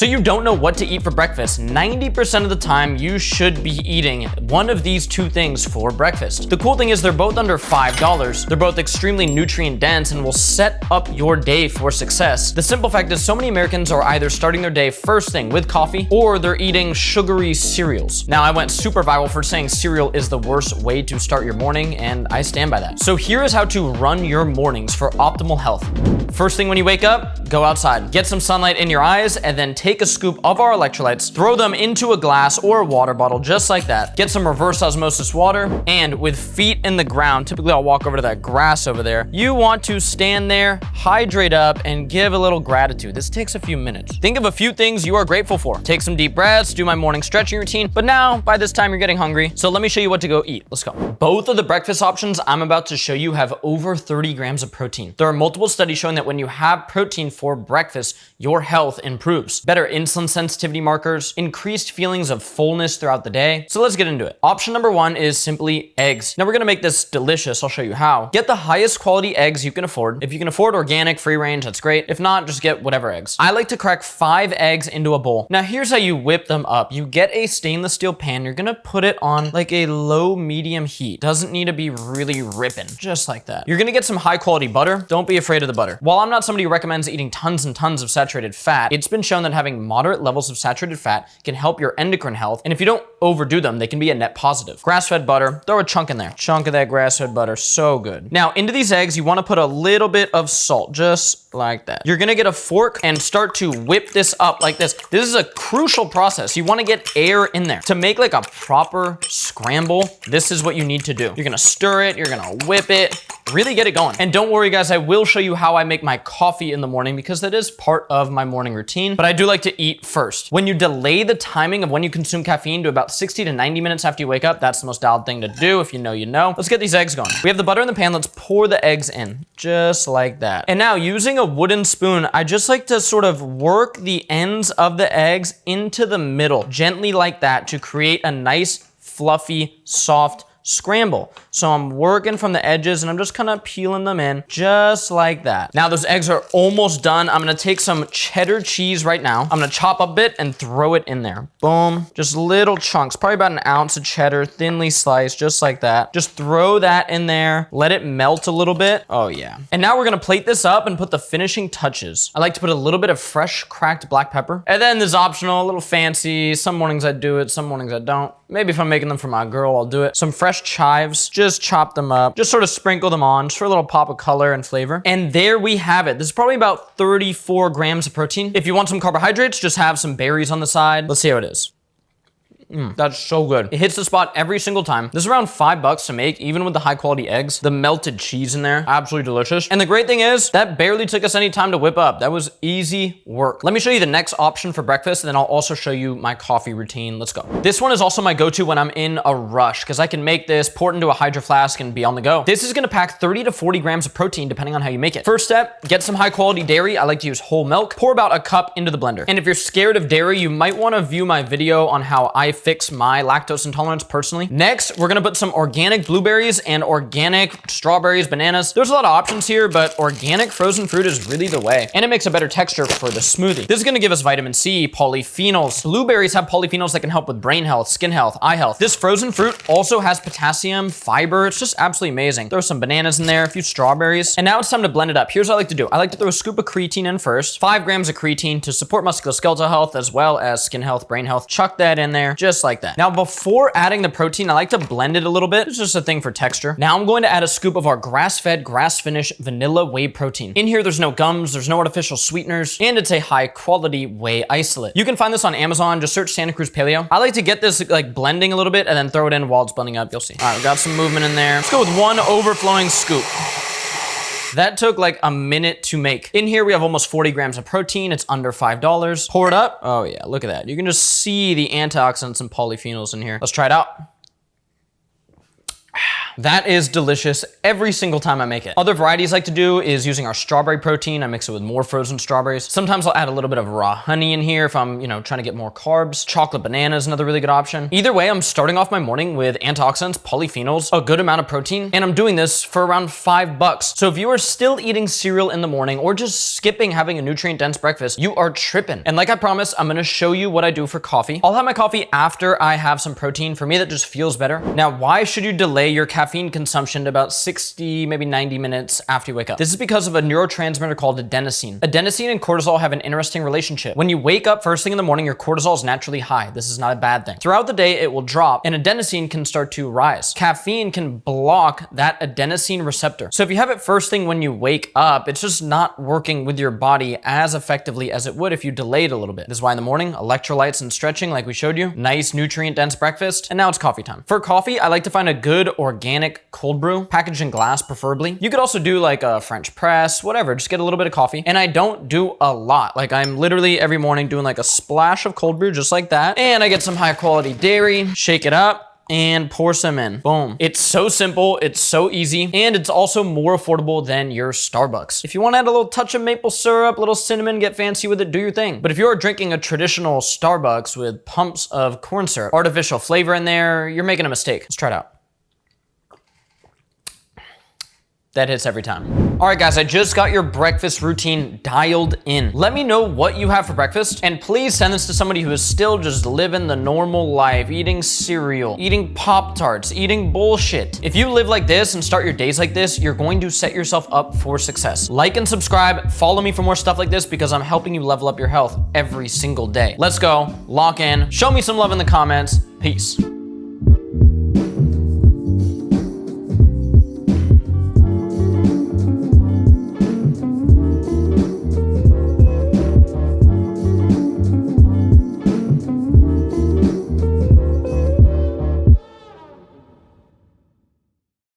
So you don't know what to eat for breakfast. 90% of the time, you should be eating one of these two things for breakfast. The cool thing is they're both under $5. They're both extremely nutrient dense and will set up your day for success. The simple fact is so many Americans are either starting their day first thing with coffee or they're eating sugary cereals. Now, I went super viral for saying cereal is the worst way to start your morning, and I stand by that. So here is how to run your mornings for optimal health. First thing when you wake up, go outside. Get some sunlight in your eyes and then take a scoop of our electrolytes, throw them into a glass or a water bottle just like that. Get some reverse osmosis water, and with feet in the ground, typically I'll walk over to that grass over there, you want to stand there, hydrate up, and give a little gratitude. This takes a few minutes. Think of a few things you are grateful for. Take some deep breaths, do my morning stretching routine, but now by this time you're getting hungry, so let me show you what to go eat. Let's go. Both of the breakfast options I'm about to show you have over 30 grams of protein. There are multiple studies showing that when you have protein for breakfast, your health improves. Better insulin sensitivity markers, increased feelings of fullness throughout the day. So let's get into it. Option number one is simply eggs. Now we're gonna make this delicious. I'll show you how. Get the highest quality eggs you can afford. If you can afford organic, free range, that's great. If not, just get whatever eggs. I like to crack 5 eggs into a bowl. Now here's how you whip them up. You get a stainless steel pan. You're gonna put it on like a low medium heat. Doesn't need to be really ripping, just like that. You're gonna get some high quality butter. Don't be afraid of the butter. While I'm not somebody who recommends eating tons and tons of saturated fat, it's been shown that having moderate levels of saturated fat can help your endocrine health. And if you don't overdo them, they can be a net positive. Grass-fed butter, throw a chunk in there. Chunk of that grass-fed butter, so good. Now into these eggs, you wanna put a little bit of salt, just like that. You're gonna get a fork and start to whip this up like this. This is a crucial process. You wanna get air in there. To make like a proper scramble, this is what you need to do. You're gonna stir it, you're gonna whip it, really get it going. And don't worry guys, I will show you how I make my coffee in the morning because that is part of my morning routine, but I do like to eat first. When you delay the timing of when you consume caffeine to about 60 to 90 minutes after you wake up, that's the most dialed thing to do. If you know, you know. Let's get these eggs going. We have the butter in the pan. Let's pour the eggs in just like that. And now using a wooden spoon, I just like to sort of work the ends of the eggs into the middle, gently like that to create a nice, fluffy, soft scramble. So I'm working from the edges and I'm just kind of peeling them in just like that. Now those eggs are almost done. I'm gonna take some cheddar cheese right now. I'm gonna chop a bit and throw it in there. Boom, just little chunks, probably about an ounce of cheddar, thinly sliced, just like that. Just throw that in there, let it melt a little bit. Oh yeah. And now we're gonna plate this up and put the finishing touches. I like to put a little bit of fresh cracked black pepper. And then this is optional, a little fancy. Some mornings I do it, some mornings I don't. Maybe if I'm making them for my girl, I'll do it. Some fresh chives, just chop them up, just sort of sprinkle them on just for a little pop of color and flavor. And there we have it. This is probably about 34 grams of protein. If you want some carbohydrates, just have some berries on the side. Let's see how it is. That's so good. It hits the spot every single time. This is around $5 to make, even with the high quality eggs. The melted cheese in there, absolutely delicious. And the great thing is, that barely took us any time to whip up. That was easy work. Let me show you the next option for breakfast, and then I'll also show you my coffee routine. Let's go. This one is also my go-to when I'm in a rush, because I can make this, pour it into a Hydro Flask, and be on the go. This is gonna pack 30 to 40 grams of protein, depending on how you make it. First step, get some high quality dairy. I like to use whole milk. Pour about a cup into the blender. And if you're scared of dairy, you might wanna view my video on how I fix my lactose intolerance personally. Next, we're gonna put some organic blueberries and organic strawberries, bananas. There's a lot of options here, but organic frozen fruit is really the way. And it makes a better texture for the smoothie. This is gonna give us vitamin C, polyphenols. Blueberries have polyphenols that can help with brain health, skin health, eye health. This frozen fruit also has potassium, fiber. It's just absolutely amazing. Throw some bananas in there, a few strawberries. And now it's time to blend it up. Here's what I like to do. I like to throw a scoop of creatine in first, 5 grams of creatine to support musculoskeletal health as well as skin health, brain health. Chuck that in there just like that. Now, before adding the protein, I like to blend it a little bit. It's just a thing for texture. Now I'm going to add a scoop of our grass-fed, grass-finished vanilla whey protein. In here, there's no gums, there's no artificial sweeteners, and it's a high-quality whey isolate. You can find this on Amazon. Just search Santa Cruz Paleo. I like to get this like blending a little bit and then throw it in while it's blending up. You'll see. All right, we got some movement in there. Let's go with one overflowing scoop. That took like a minute to make. In here, we have almost 40 grams of protein. It's under $5. Pour it up. Oh yeah, look at that. You can just see the antioxidants and polyphenols in here. Let's try it out. That is delicious every single time I make it. Other varieties I like to do is using our strawberry protein. I mix it with more frozen strawberries. Sometimes I'll add a little bit of raw honey in here if I'm, trying to get more carbs. Chocolate banana is another really good option. Either way, I'm starting off my morning with antioxidants, polyphenols, a good amount of protein, and I'm doing this for around $5. So if you are still eating cereal in the morning or just skipping having a nutrient-dense breakfast, you are tripping. And like I promised, I'm gonna show you what I do for coffee. I'll have my coffee after I have some protein. For me, that just feels better. Now, why should you delay your caffeine consumption to about 60, maybe 90 minutes after you wake up? This is because of a neurotransmitter called adenosine. Adenosine and cortisol have an interesting relationship. When you wake up first thing in the morning, your cortisol is naturally high. This is not a bad thing. Throughout the day, it will drop and adenosine can start to rise. Caffeine can block that adenosine receptor. So if you have it first thing when you wake up, it's just not working with your body as effectively as it would if you delayed a little bit. This is why in the morning, electrolytes and stretching like we showed you, nice nutrient-dense breakfast, and now it's coffee time. For coffee, I like to find a good organic cold brew, packaged in glass preferably. You could also do like a French press, whatever, just get a little bit of coffee. And I don't do a lot. Like I'm literally every morning doing like a splash of cold brew just like that. And I get some high quality dairy, shake it up, and pour some in. Boom. It's so simple, it's so easy, and it's also more affordable than your Starbucks. If you want to add a little touch of maple syrup, a little cinnamon, get fancy with it, do your thing. But if you're drinking a traditional Starbucks with pumps of corn syrup, artificial flavor in there, you're making a mistake. Let's try it out. That hits every time. All right, guys, I just got your breakfast routine dialed in. Let me know what you have for breakfast, and please send this to somebody who is still just living the normal life, eating cereal, eating Pop-Tarts, eating bullshit. If you live like this and start your days like this, you're going to set yourself up for success. Like and subscribe, follow me for more stuff like this because I'm helping you level up your health every single day. Let's go, lock in, show me some love in the comments. Peace.